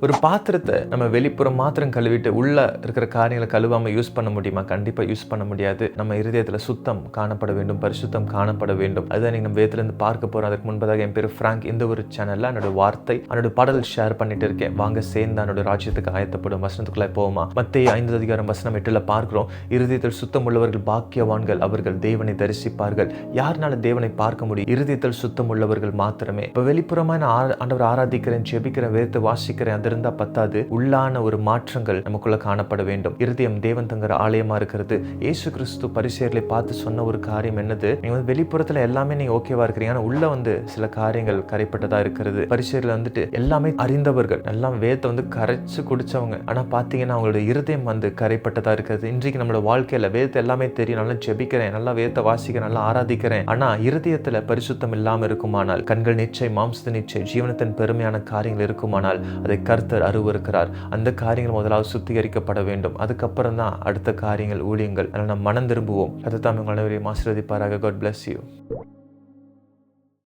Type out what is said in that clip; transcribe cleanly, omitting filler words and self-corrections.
ஒரு பாத்திரத்தை நம்ம வெளிப்புறம் மாத்திரம் கழுவிட்டு உள்ள இருக்கிற காரியங்களை கழுவாம யூஸ் பண்ண முடியுமா? கண்டிப்பா யூஸ் பண்ண முடியாது. நம்ம இருதயத்துல சுத்தம் காணப்பட வேண்டும், பரிசுத்தம் காணப்பட வேண்டும். அதுதான் நீங்க நம்ம வேதத்திலிருந்து பார்க்க போறோம். அதுக்கு முன்பதாக என் பேரு பிராங்க். இந்த ஒரு சேனல்ல என்னோட வார்த்தை, என்னோட பாடல் ஷேர் பண்ணிட்டு இருக்கேன். வாங்க சேர்ந்து என்னோட ராஜ்யத்துக்கு ஆயத்தப்படும். வசனத்துக்குள்ள போவோமா? மத்தேயு 5:8 பார்க்கிறோம். இருதயத்தில் சுத்தம் உள்ளவர்கள் பாக்கியவான்கள், அவர்கள் தேவனை தரிசிப்பார்கள். யாருனால தேவனை பார்க்க முடியும்? இருதயத்தில் சுத்தம் உள்ளவர்கள் மாத்திரமே. இப்ப வெளிப்புறமா நான் ஆண்டவர் ஆராதிக்கிறேன், ஜெபிக்கிறேன், வேதத்தை வாசிக்கிறேன், அது இருந்தா பத்தாது. உள்ளான ஒரு மாற்றங்கள் நமக்குள்ள காணப்பட வேண்டும். இருதயம் தேவன் தங்குற ஆலயமா இருக்கிறது. இயேசு கிறிஸ்து பரிசேயர்களை பார்த்து சொன்ன ஒரு காரியம் என்னது? நீங்க வெளிப்புறத்துல எல்லாமே நீங்க ஓகேவா இருக்கிறீங்க, ஆனா உள்ள சில காரியங்கள் கரைப்பட்டதா இருக்கிறது. பரிசேயர்ல எல்லாமே அறிந்தவர்கள், எல்லாம் வேதத்தை கரைச்சு குடிச்சவங்க, ஆனா பாத்தீங்கன்னா அவங்களோட இருதயம் கரைப்பட்டதா இருக்கிறது. இன்றைக்கு நம்மளோட வாழ்க்கையில வேதத்தை எல்லாமே தெரியும், நல்லா ஜெபிக்கிறேன், நல்லா வேதத்தை வாசிக்கிறேன், நல்லா ஆராதிக்கிறேன், ஆனா இருதயத்துல பரிசுத்தம் இல்லாம இருக்குமானால், கண்கள் நிச்சயம், மாம்சத்தின் நிச்சயம், ஜீவனத்தின் பெருமையான காரியங்கள் இருக்குமானால் அதை கர்த்தர் அருவருக்கிறார். அந்த காரியங்கள் முதலாவது சுத்திகரிக்கப்பட வேண்டும். அதுக்கப்புறம் தான் அடுத்த காரியங்கள், ஊழியங்கள். அதனால நம்ம மனம் திரும்புவோம். கர்த்தர் தாமே உங்கள் அனைவரையும் ஆசீர்வதிப்பாராக. God bless you.